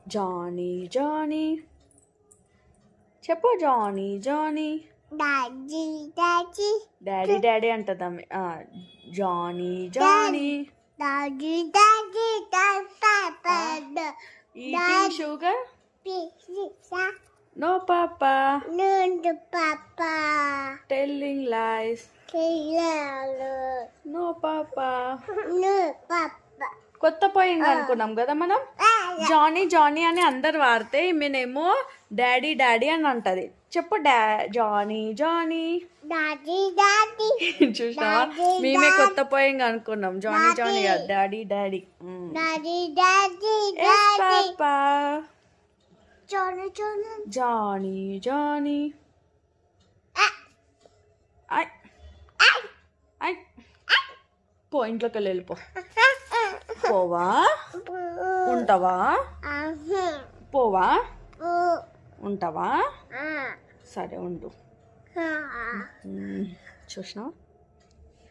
Johnny Johnny చెప్పు. Johnny Johnny. Daddy daddy daddy daddy అంటదమ్మి. Johnny Johnny. Daddy daddy papa eating sugar పిసా no papa. నుండు పాపా telling లైస్ కిలాలు no papa. ను పాపా కొత్త పోయింగ్ అనుకున్నాం కదా మనం. జానీ జానీ అని అందరు వాడితే ఈమెనేమో డాడీ డాడీ అని అంటది. చెప్పు జానీ జానీ. డాడీ డాడీ చూసినావా, మేమే కొత్త పోయింగ్ అనుకున్నాం. జానీ జానీ కాదు, daddy daddy. Daddy daddy Yes, daddy Papa. జోను జోను జానీ జానీ. ఐ ఐ పో, ఇంట్లోకి వెళ్ళిపో. పోవా, ఉంటావా? పోవా, ఉంటావా? సరే ఉండు. చూసినావా.